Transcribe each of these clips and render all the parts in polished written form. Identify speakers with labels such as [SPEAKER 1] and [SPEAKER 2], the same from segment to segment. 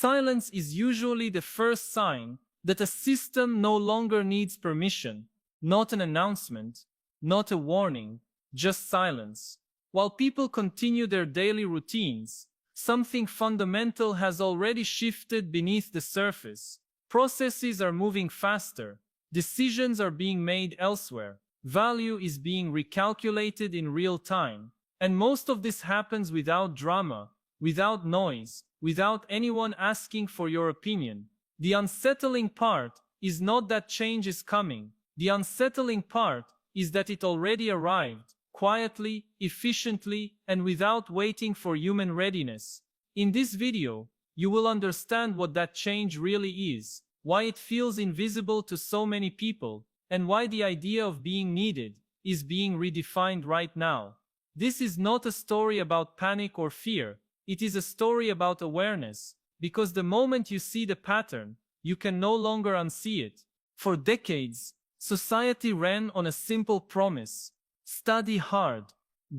[SPEAKER 1] Silence is usually the first sign that a system no longer needs permission, not an announcement, not a warning, just silence. While people continue their daily routines, something fundamental has already shifted beneath the surface. Processes are moving faster, decisions are being made elsewhere, value is being recalculated in real time, and most of this happens without drama, without noise, without anyone asking for your opinion. The unsettling part is not that change is coming. The unsettling part is that it already arrived, quietly, efficiently, and without waiting for human readiness. In this video, you will understand what that change really is, why it feels invisible to so many people, and why the idea of being needed is being redefined right now. This is not a story about panic or fear. It is a story about awareness, because the moment you see the pattern, you can no longer unsee it. For decades, society ran on a simple promise: study hard,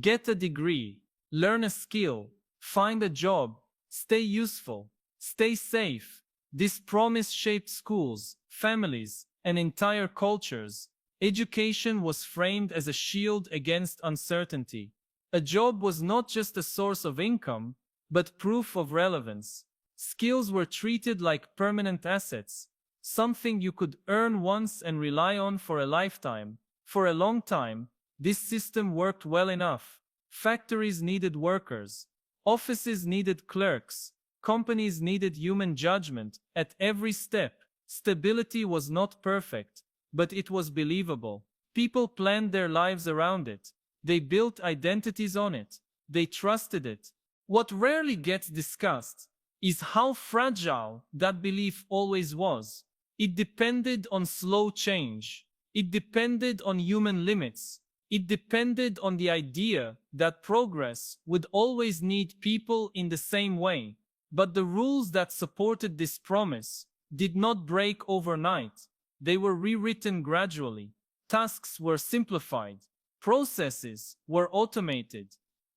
[SPEAKER 1] get a degree, learn a skill, find a job, stay useful, stay safe. This promise shaped schools, families, and entire cultures. Education was framed as a shield against uncertainty. A job was not just a source of income, but proof of relevance. Skills were treated like permanent assets, something you could earn once and rely on for a lifetime. For a long time, this system worked well enough. Factories needed workers, offices needed clerks, companies needed human judgment at every step. Stability was not perfect, but it was believable. People planned their lives around it. They built identities on it. They trusted it. What rarely gets discussed is how fragile that belief always was. It depended on slow change. It depended on human limits. It depended on the idea that progress would always need people in the same way. But the rules that supported this promise did not break overnight. They were rewritten gradually. Tasks were simplified. Processes were automated.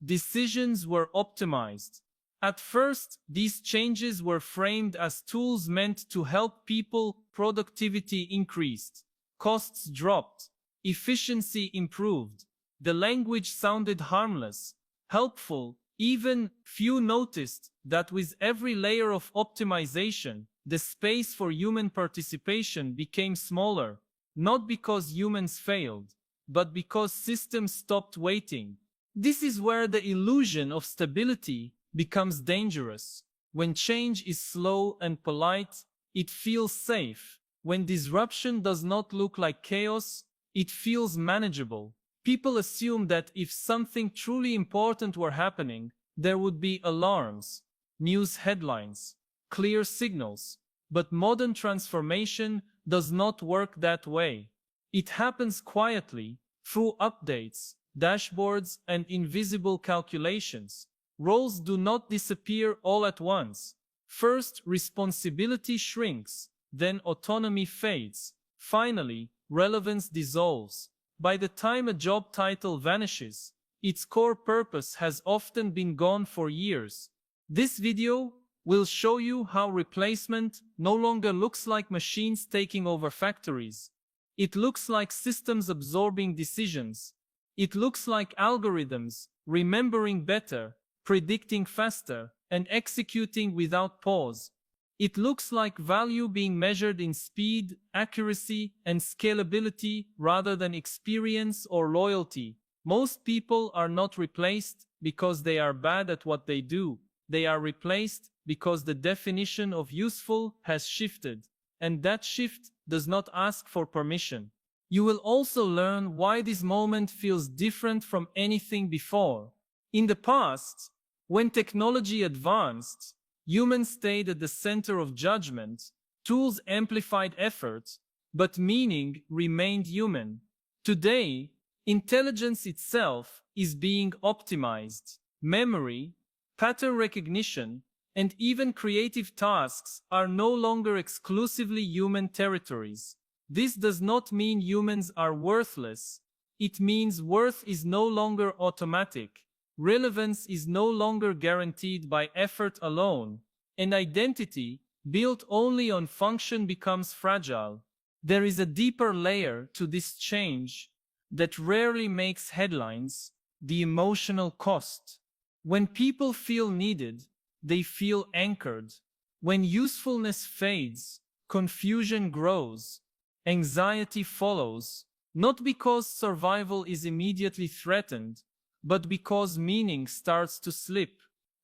[SPEAKER 1] Decisions were optimized. At first, these changes were framed as tools meant to help people. Productivity increased. Costs dropped. Efficiency improved. The language sounded harmless, helpful. Even few noticed that with every layer of optimization, the space for human participation became smaller, not because humans failed, but because systems stopped waiting. This is where the illusion of stability becomes dangerous. When change is slow and polite, it feels safe. When disruption does not look like chaos, it feels manageable. People assume that if something truly important were happening, there would be alarms, news headlines, clear signals. But modern transformation does not work that way. It happens quietly, through updates, dashboards, and invisible calculations. Roles do not disappear all at once. First, responsibility shrinks, then autonomy fades. Finally, relevance dissolves. By the time a job title vanishes, its core purpose has often been gone for years. This video will show you how replacement no longer looks like machines taking over factories. It looks like systems absorbing decisions. It looks like algorithms remembering better, predicting faster, and executing without pause. It looks like value being measured in speed, accuracy, and scalability rather than experience or loyalty. Most people are not replaced because they are bad at what they do. They are replaced because the definition of useful has shifted, and that shift does not ask for permission. You will also learn why this moment feels different from anything before. In the past, when technology advanced, humans stayed at the center of judgment, tools amplified effort, but meaning remained human. Today, intelligence itself is being optimized. Memory, pattern recognition, and even creative tasks are no longer exclusively human territories. This does not mean humans are worthless. It means worth is no longer automatic. Relevance is no longer guaranteed by effort alone. and identity, built only on function, becomes fragile. There is a deeper layer to this change that rarely makes headlines: the emotional cost. When people feel needed, they feel anchored. When usefulness fades, confusion grows, anxiety follows, not because survival is immediately threatened, but because meaning starts to slip.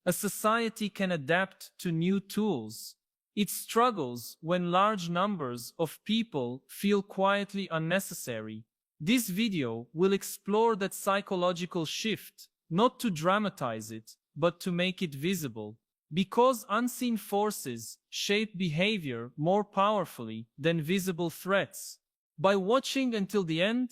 [SPEAKER 1] A society can adapt to new tools. It struggles when large numbers of people feel quietly unnecessary. This video will explore that psychological shift, not to dramatize it, but to make it visible. Because unseen forces shape behavior more powerfully than visible threats. By watching until the end,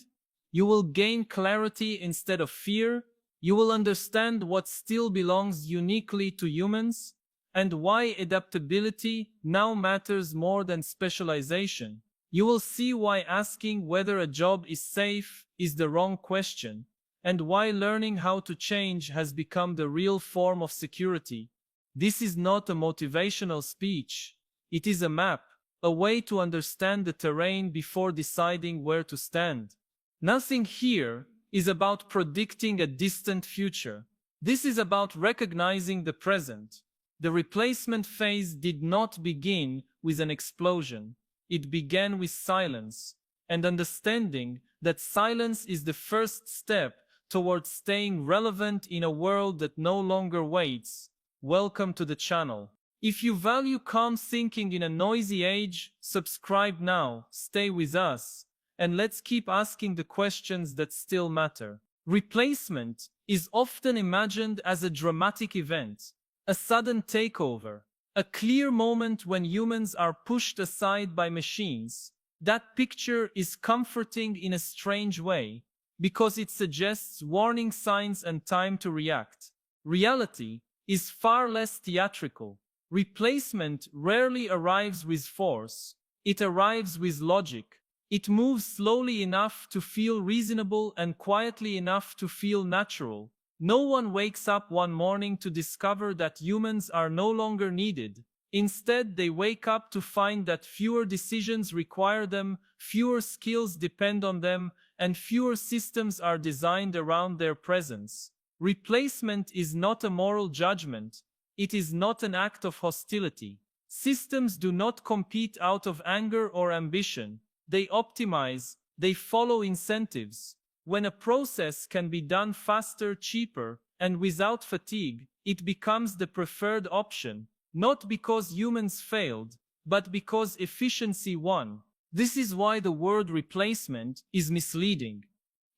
[SPEAKER 1] you will gain clarity instead of fear. You will understand what still belongs uniquely to humans, and why adaptability now matters more than specialization. You will see why asking whether a job is safe is the wrong question, and why learning how to change has become the real form of security. This is not a motivational speech. It is a map, a way to understand the terrain before deciding where to stand. Nothing here is about predicting a distant future. This is about recognizing the present. The replacement phase did not begin with an explosion. It began with silence, and understanding that silence is the first step towards staying relevant in a world that no longer waits. Welcome to the channel. If you value calm thinking in a noisy age, subscribe now, stay with us, and let's keep asking the questions that still matter. Replacement is often imagined as a dramatic event, a sudden takeover, a clear moment when humans are pushed aside by machines. That picture is comforting in a strange way, because it suggests warning signs and time to react. Reality is far less theatrical. Replacement rarely arrives with force. It arrives with logic. It moves slowly enough to feel reasonable and quietly enough to feel natural. No one wakes up one morning to discover that humans are no longer needed. Instead, they wake up to find that fewer decisions require them, fewer skills depend on them, and fewer systems are designed around their presence. Replacement is not a moral judgment. It is not an act of hostility. Systems do not compete out of anger or ambition. They optimize, they follow incentives. When a process can be done faster, cheaper, and without fatigue, it becomes the preferred option, not because humans failed, but because efficiency won. This is why the word replacement is misleading.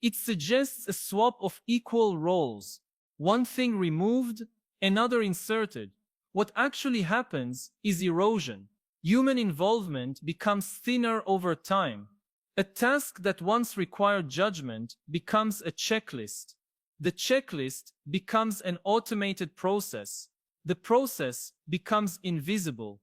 [SPEAKER 1] It suggests a swap of equal roles. One thing removed, another inserted. What actually happens is erosion. Human involvement becomes thinner over time. A task that once required judgment becomes a checklist. The checklist becomes an automated process. The process becomes invisible.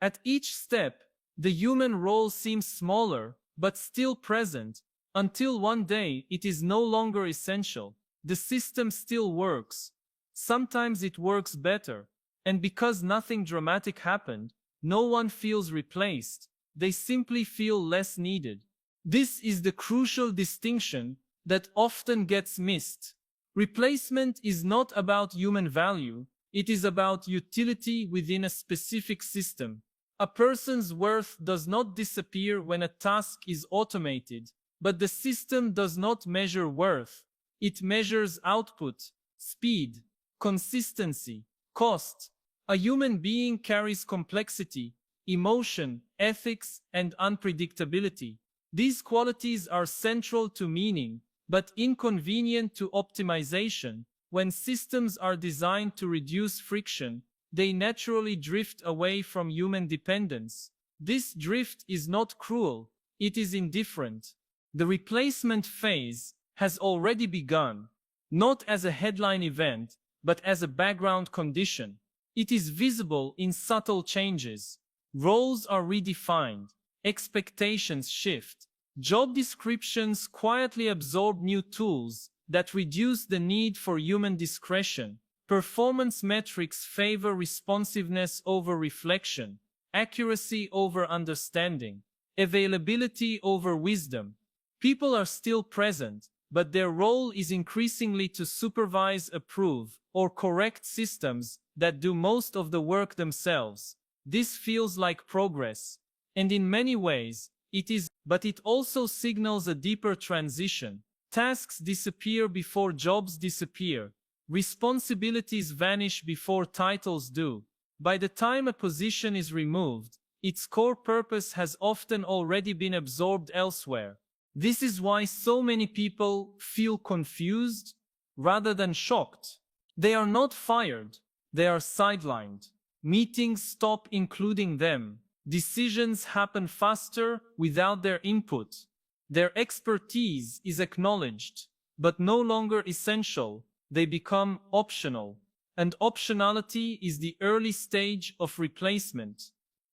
[SPEAKER 1] At each step, the human role seems smaller, but still present, until one day it is no longer essential. The system still works. Sometimes it works better. And because nothing dramatic happened, no one feels replaced. They simply feel less needed. This is the crucial distinction that often gets missed. Replacement is not about human value. It is about utility within a specific system. A person's worth does not disappear when a task is automated, but the system does not measure worth. It measures output, speed, consistency, cost. A human being carries complexity, emotion, ethics, and unpredictability. These qualities are central to meaning, but inconvenient to optimization. When systems are designed to reduce friction, they naturally drift away from human dependence. This drift is not cruel, it is indifferent. The replacement phase has already begun, not as a headline event, but as a background condition. It is visible in subtle changes. Roles are redefined, expectations shift, job descriptions quietly absorb new tools that reduce the need for human discretion. Performance metrics favor responsiveness over reflection, accuracy over understanding, availability over wisdom. People are still present, but their role is increasingly to supervise, approve, or correct systems that do most of the work themselves. This feels like progress, and in many ways, it is, but it also signals a deeper transition. Tasks disappear before jobs disappear. Responsibilities vanish before titles do. By the time a position is removed, its core purpose has often already been absorbed elsewhere. This is why so many people feel confused rather than shocked. They are not fired, they are sidelined. Meetings stop including them. Decisions happen faster without their input. Their expertise is acknowledged, but no longer essential. They become optional. And optionality is the early stage of replacement.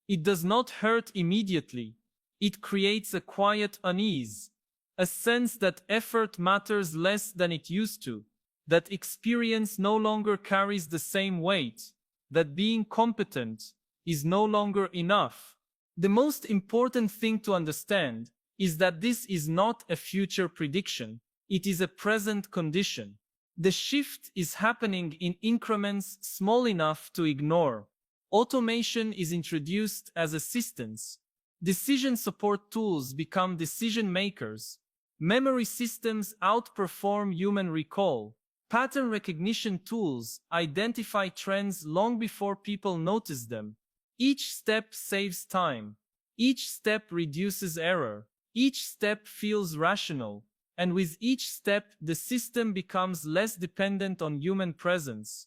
[SPEAKER 1] It does not hurt immediately. It creates a quiet unease, a sense that effort matters less than it used to, that experience no longer carries the same weight, that being competent is no longer enough. The most important thing to understand is that this is not a future prediction, it is a present condition. The shift is happening in increments small enough to ignore. Automation is introduced as assistance. Decision support tools become decision makers. Memory systems outperform human recall. Pattern recognition tools identify trends long before people notice them. Each step saves time. Each step reduces error. Each step feels rational. And with each step, the system becomes less dependent on human presence.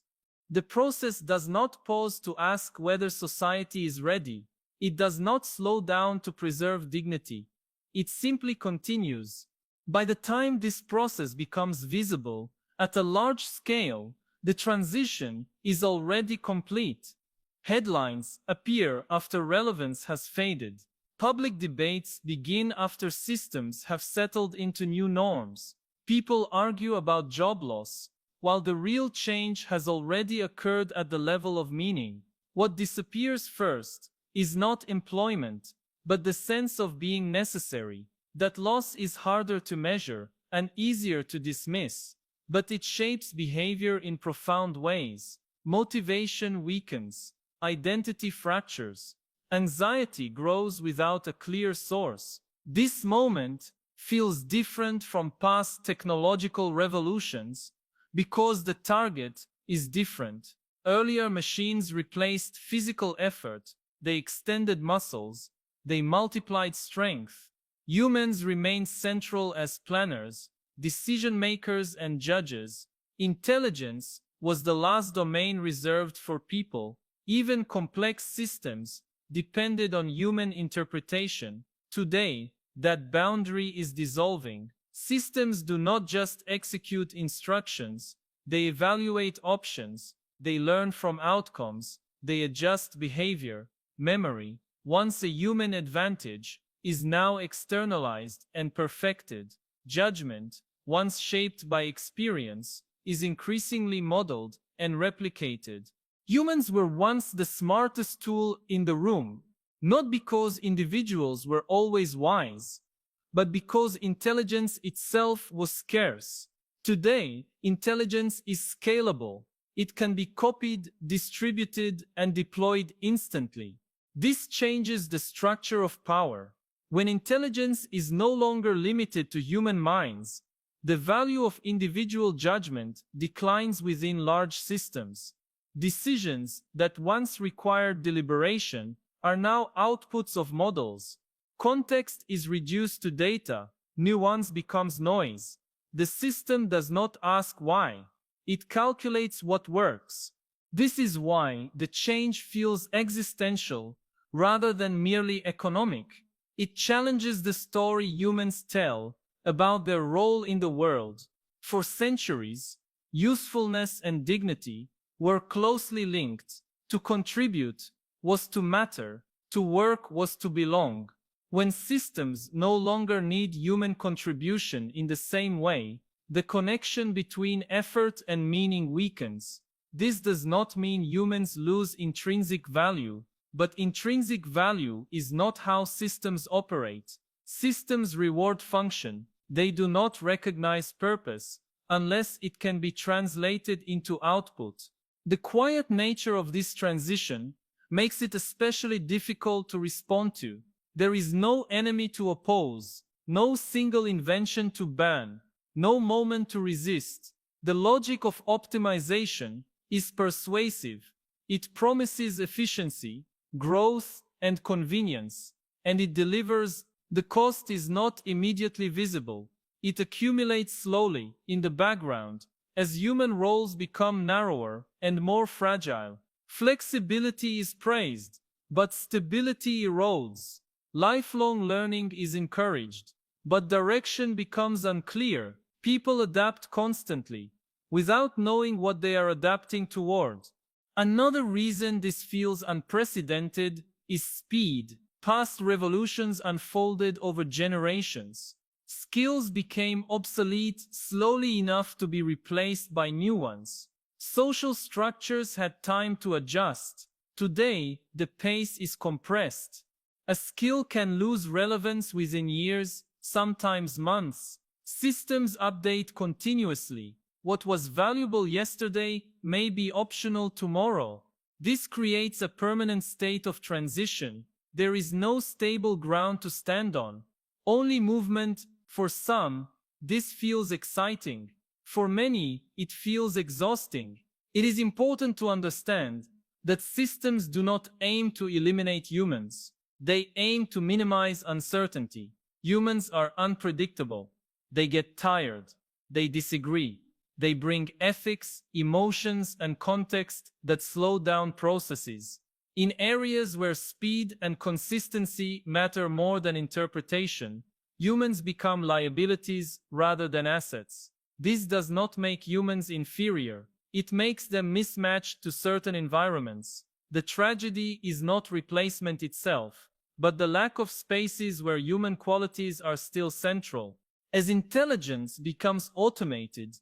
[SPEAKER 1] The process does not pause to ask whether society is ready. It does not slow down to preserve dignity. It simply continues. By the time this process becomes visible, at a large scale, the transition is already complete. Headlines appear after relevance has faded. Public debates begin after systems have settled into new norms. People argue about job loss, while the real change has already occurred at the level of meaning. What disappears first is not employment, but the sense of being necessary. That loss is harder to measure and easier to dismiss, but it shapes behavior in profound ways. Motivation weakens, identity fractures, anxiety grows without a clear source. This moment feels different from past technological revolutions because the target is different. Earlier machines replaced physical effort, they extended muscles, they multiplied strength. Humans remained central as planners, decision makers and judges. Intelligence was the last domain reserved for people. Even complex systems depended on human interpretation. Today, that boundary is dissolving. Systems do not just execute instructions, they evaluate options, they learn from outcomes, they adjust behavior. Memory, once a human advantage, is now externalized and perfected. Judgment, once shaped by experience, is increasingly modeled and replicated. Humans were once the smartest tool in the room, not because individuals were always wise, but because intelligence itself was scarce. Today, intelligence is scalable. It can be copied, distributed, and deployed instantly. This changes the structure of power. When intelligence is no longer limited to human minds, the value of individual judgment declines within large systems. Decisions that once required deliberation are now outputs of models. Context is reduced to data, nuance becomes noise. The system does not ask why. It calculates what works. This is why the change feels existential rather than merely economic. It challenges the story humans tell about their role in the world. For centuries, usefulness and dignity were closely linked. To contribute was to matter, to work was to belong. When systems no longer need human contribution in the same way, the connection between effort and meaning weakens. This does not mean humans lose intrinsic value, but intrinsic value is not how systems operate. Systems reward function, they do not recognize purpose, unless it can be translated into output. The quiet nature of this transition makes it especially difficult to respond to. There is no enemy to oppose, no single invention to ban, no moment to resist. The logic of optimization is persuasive. It promises efficiency, growth, and convenience, and it delivers. The cost is not immediately visible. It accumulates slowly, in the background, as human roles become narrower and more fragile. Flexibility is praised, but stability erodes. Lifelong learning is encouraged, but direction becomes unclear. People adapt constantly, without knowing what they are adapting toward. Another reason this feels unprecedented is speed. Past revolutions unfolded over generations. Skills became obsolete slowly enough to be replaced by new ones. Social structures had time to adjust. Today, the pace is compressed. A skill can lose relevance within years, sometimes months. Systems update continuously. What was valuable yesterday may be optional tomorrow. This creates a permanent state of transition. There is no stable ground to stand on. Only movement. For some, this feels exciting. For many, it feels exhausting. It is important to understand that systems do not aim to eliminate humans. They aim to minimize uncertainty. Humans are unpredictable. They get tired. They disagree. They bring ethics, emotions, and context that slow down processes. In areas where speed and consistency matter more than interpretation, humans become liabilities rather than assets. This does not make humans inferior. It makes them mismatched to certain environments. The tragedy is not replacement itself, but the lack of spaces where human qualities are still central. As intelligence becomes automated,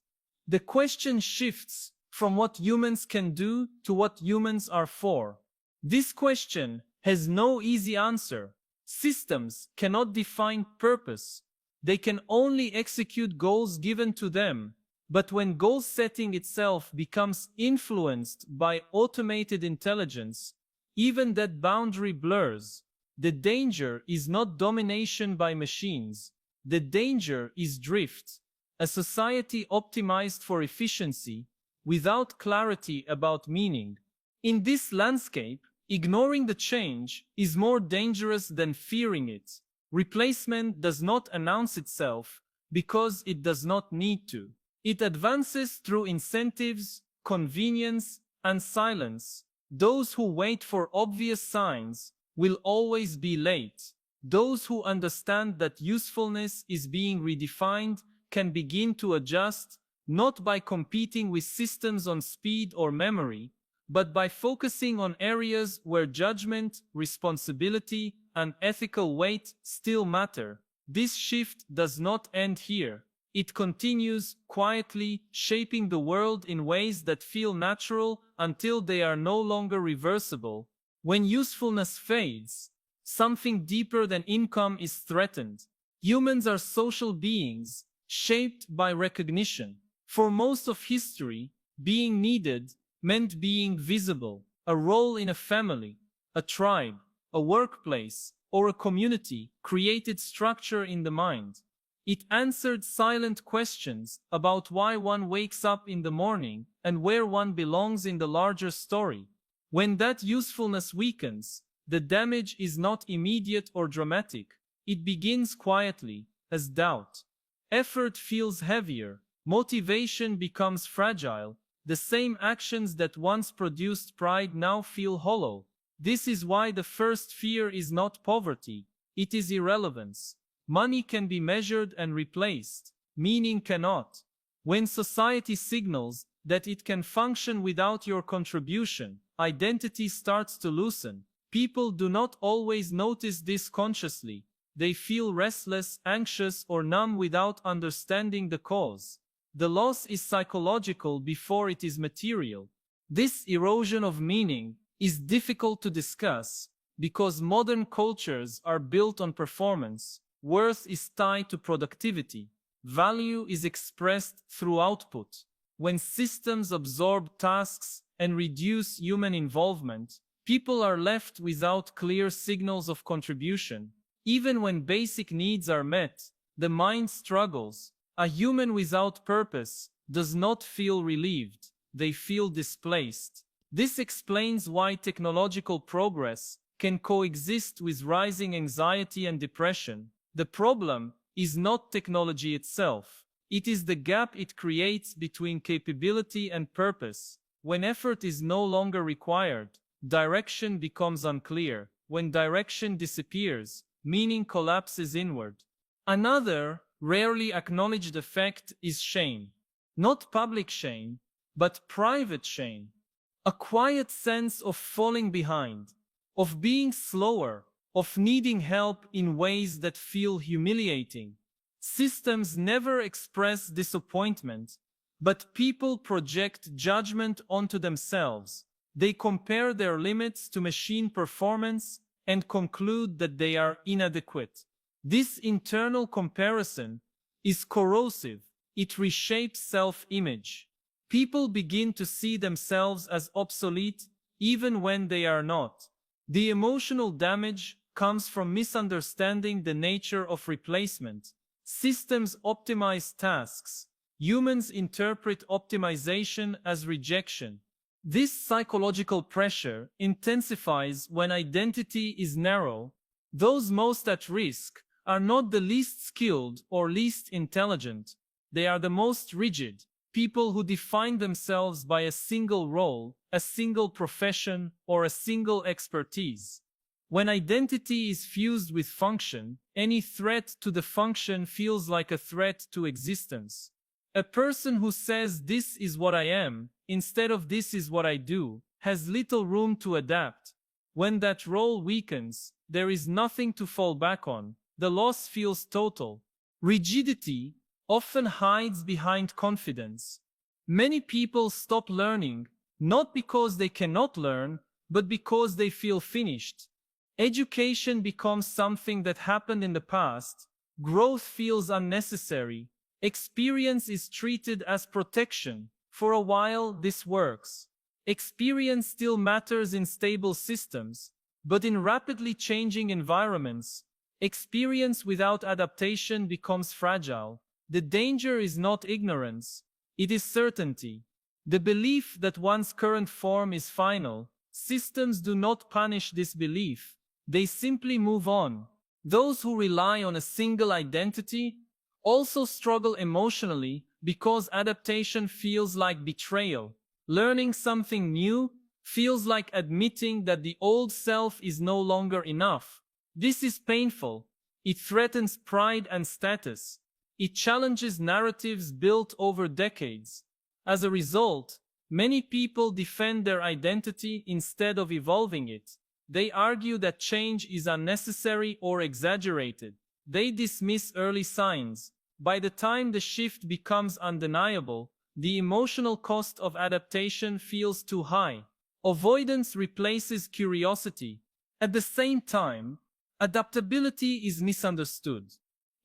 [SPEAKER 1] the question shifts from what humans can do to what humans are for. This question has no easy answer. Systems cannot define purpose. They can only execute goals given to them. But when goal setting itself becomes influenced by automated intelligence, even that boundary blurs. The danger is not domination by machines. The danger is drift. A society optimized for efficiency, without clarity about meaning. In this landscape, ignoring the change is more dangerous than fearing it. Replacement does not announce itself because it does not need to. It advances through incentives, convenience, and silence. Those who wait for obvious signs will always be late. Those who understand that usefulness is being redefined can begin to adjust, not by competing with systems on speed or memory, but by focusing on areas where judgment, responsibility, and ethical weight still matter. This shift does not end here. It continues, quietly, shaping the world in ways that feel natural until they are no longer reversible. When usefulness fades, something deeper than income is threatened. Humans are social beings, shaped by recognition. For most of history, being needed meant being visible. A role in a family, a tribe, a workplace, or a community created structure in the mind. It answered silent questions about why one wakes up in the morning and where one belongs in the larger story. When that usefulness weakens, the damage is not immediate or dramatic. It begins quietly, as doubt. Effort feels heavier. Motivation becomes fragile. The same actions that once produced pride now feel hollow. This is why the first fear is not poverty. It is irrelevance. Money can be measured and replaced. Meaning cannot. When society signals that it can function without your contribution, identity starts to loosen. People do not always notice this consciously. They feel restless, anxious, or numb without understanding the cause. The loss is psychological before it is material. This erosion of meaning is difficult to discuss because modern cultures are built on performance, worth is tied to productivity, value is expressed through output. When systems absorb tasks and reduce human involvement, people are left without clear signals of contribution. Even when basic needs are met, the mind struggles. A human without purpose does not feel relieved, they feel displaced. This explains why technological progress can coexist with rising anxiety and depression. The problem is not technology itself. It is the gap it creates between capability and purpose. When effort is no longer required, direction becomes unclear. When direction disappears, meaning collapses inward. Another, rarely acknowledged effect is shame. Not public shame, but private shame. A quiet sense of falling behind, of being slower, of needing help in ways that feel humiliating. Systems never express disappointment, but people project judgment onto themselves. They compare their limits to machine performance and conclude that they are inadequate. This internal comparison is corrosive. It reshapes self-image. People begin to see themselves as obsolete even when they are not. The emotional damage comes from misunderstanding the nature of replacement. Systems optimize tasks. Humans interpret optimization as rejection. This psychological pressure intensifies when identity is narrow. Those most at risk are not the least skilled or least intelligent. They are the most rigid, people who define themselves by a single role, a single profession, or a single expertise. When identity is fused with function, any threat to the function feels like a threat to existence. A person who says "this is what I am," instead of "this is what I do," has little room to adapt. When that role weakens, there is nothing to fall back on. The loss feels total. Rigidity often hides behind confidence. Many people stop learning, not because they cannot learn, but because they feel finished. Education becomes something that happened in the past. Growth feels unnecessary. Experience is treated as protection. For a while, this works. Experience still matters in stable systems, but in rapidly changing environments, experience without adaptation becomes fragile. The danger is not ignorance, it is certainty. The belief that one's current form is final. Systems do not punish this belief, they simply move on. Those who rely on a single identity also struggle emotionally because adaptation feels like betrayal. Learning something new feels like admitting that the old self is no longer enough. This is painful. It threatens pride and status. It challenges narratives built over decades. As a result, many people defend their identity instead of evolving it. They argue that change is unnecessary or exaggerated. They dismiss early signs. By the time the shift becomes undeniable, the emotional cost of adaptation feels too high. Avoidance replaces curiosity. At the same time, adaptability is misunderstood.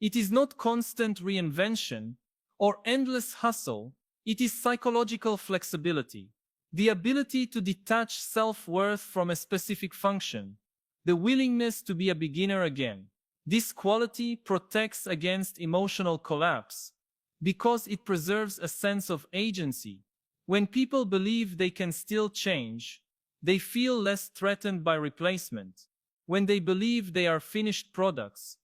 [SPEAKER 1] It is not constant reinvention or endless hustle, it is psychological flexibility. The ability to detach self-worth from a specific function. The willingness to be a beginner again. This quality protects against emotional collapse because it preserves a sense of agency. When people believe they can still change, they feel less threatened by replacement. When they believe they are finished products,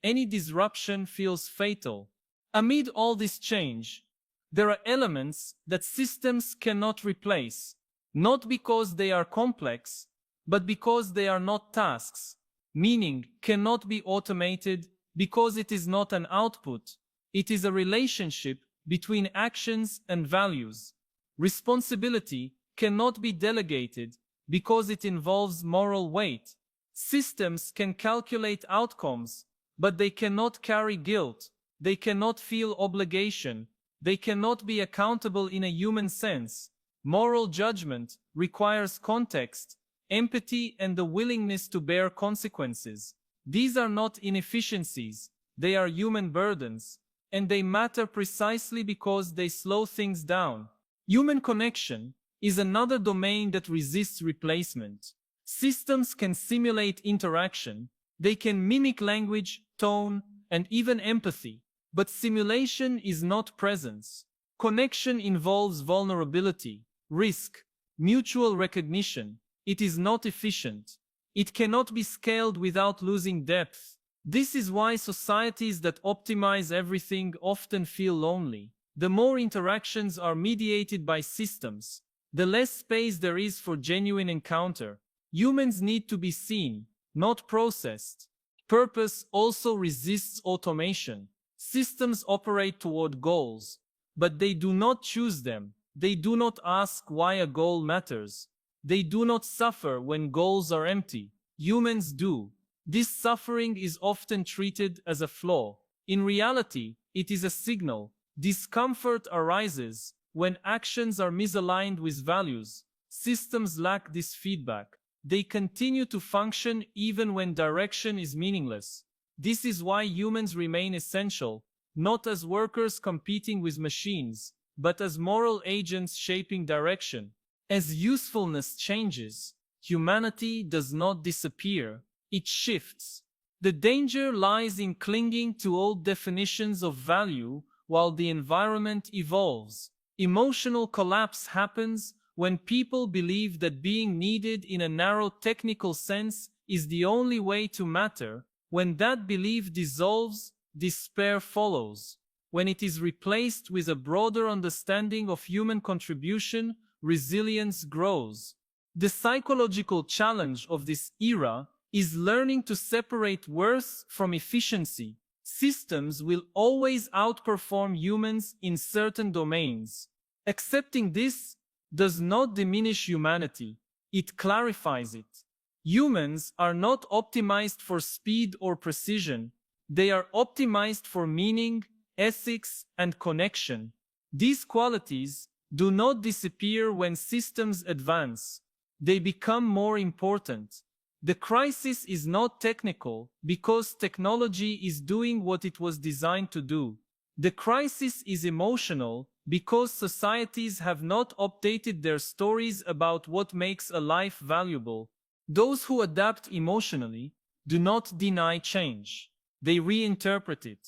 [SPEAKER 1] any disruption feels fatal. Amid all this change, there are elements that systems cannot replace, not because they are complex, but because they are not tasks. Meaning cannot be automated because it is not an output. It is a relationship between actions and values. Responsibility cannot be delegated because it involves moral weight. Systems can calculate outcomes, but they cannot carry guilt. They cannot feel obligation. They cannot be accountable in a human sense. Moral judgment requires context, empathy, and the willingness to bear consequences. These are not inefficiencies, they are human burdens, and they matter precisely because they slow things down. Human connection is another domain that resists replacement. Systems can simulate interaction, they can mimic language, tone, and even empathy, but simulation is not presence. Connection involves vulnerability, risk, mutual recognition. It is not efficient. It cannot be scaled without losing depth. This is why societies that optimize everything often feel lonely. The more interactions are mediated by systems, the less space there is for genuine encounter. Humans need to be seen, not processed. Purpose also resists automation. Systems operate toward goals, but they do not choose them. They do not ask why a goal matters. They do not suffer when goals are empty. Humans do. This suffering is often treated as a flaw. In reality, it is a signal. Discomfort arises when actions are misaligned with values. Systems lack this feedback. They continue to function even when direction is meaningless. This is why humans remain essential, not as workers competing with machines, but as moral agents shaping direction. As usefulness changes, humanity does not disappear, it shifts. The danger lies in clinging to old definitions of value while the environment evolves. Emotional collapse happens when people believe that being needed in a narrow technical sense is the only way to matter. When that belief dissolves, despair follows. When it is replaced with a broader understanding of human contribution, resilience grows. The psychological challenge of this era is learning to separate worth from efficiency. Systems will always outperform humans in certain domains. Accepting this does not diminish humanity, it clarifies it. Humans are not optimized for speed or precision, they are optimized for meaning, ethics, and connection. These qualities do not disappear when systems advance, they become more important. The crisis is not technical because technology is doing what it was designed to do. The crisis is emotional because societies have not updated their stories about what makes a life valuable. Those who adapt emotionally do not deny change. They reinterpret it.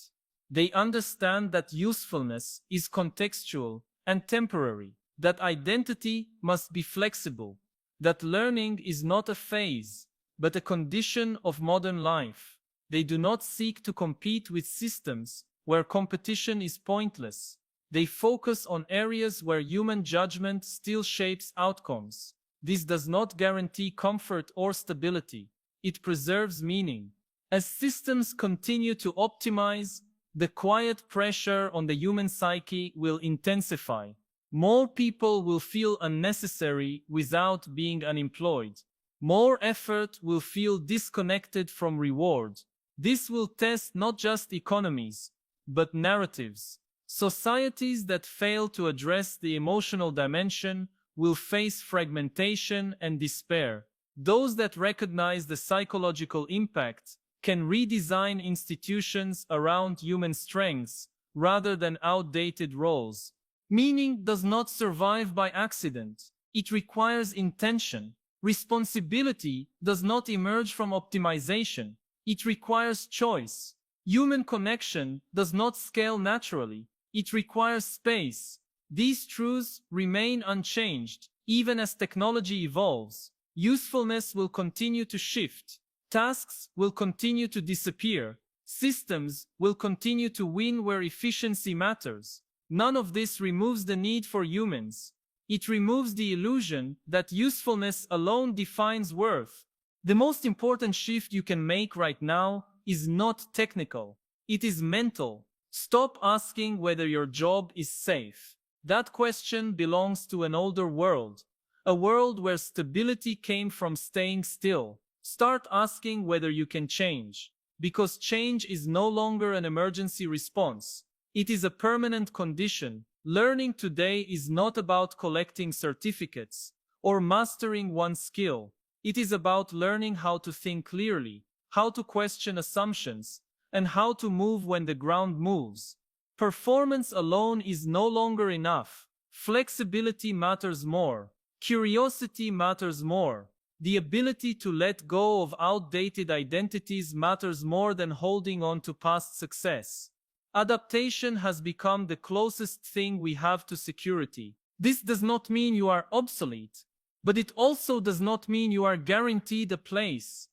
[SPEAKER 1] They understand that usefulness is contextual and temporary, that identity must be flexible, that learning is not a phase, but a condition of modern life. They do not seek to compete with systems where competition is pointless. They focus on areas where human judgment still shapes outcomes. This does not guarantee comfort or stability. It preserves meaning. As systems continue to optimize, the quiet pressure on the human psyche will intensify. More people will feel unnecessary without being unemployed. More effort will feel disconnected from reward. This will test not just economies, but narratives. Societies that fail to address the emotional dimension will face fragmentation and despair. Those that recognize the psychological impact can redesign institutions around human strengths rather than outdated roles. Meaning does not survive by accident. It requires intention. Responsibility does not emerge from optimization. It requires choice. Human connection does not scale naturally. It requires space. These truths remain unchanged, even as technology evolves. Usefulness will continue to shift. Tasks will continue to disappear. Systems will continue to win where efficiency matters. None of this removes the need for humans. It removes the illusion that usefulness alone defines worth. The most important shift you can make right now is not technical. It is mental. Stop asking whether your job is safe. That question belongs to an older world, a world where stability came from staying still. Start asking whether you can change, because change is no longer an emergency response. It is a permanent condition. Learning today is not about collecting certificates or mastering one skill. It is about learning how to think clearly, how to question assumptions, and how to move when the ground moves. Performance alone is no longer enough. Flexibility matters more. Curiosity matters more. The ability to let go of outdated identities matters more than holding on to past success. Adaptation has become the closest thing we have to security. This does not mean you are obsolete, but it also does not mean you are guaranteed a place.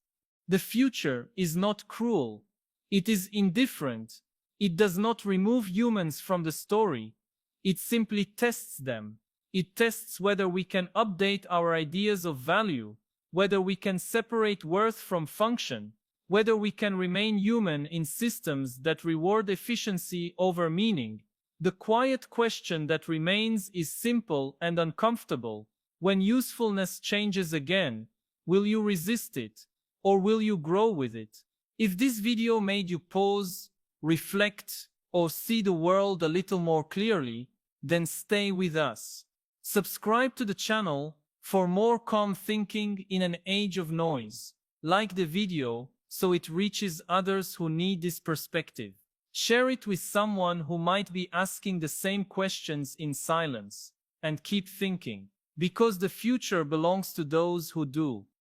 [SPEAKER 1] The future is not cruel. It is indifferent. It does not remove humans from the story. It simply tests them. It tests whether we can update our ideas of value, whether we can separate worth from function, whether we can remain human in systems that reward efficiency over meaning. The quiet question that remains is simple and uncomfortable. When usefulness changes again, will you resist it, or will you grow with it? If this video made you pause, reflect, or see the world a little more clearly, then stay with us. Subscribe to the channel for more calm thinking in an age of noise. Like the video so it reaches others who need this perspective. Share it with someone who might be asking the same questions in silence. And keep thinking, because the future belongs to those who do.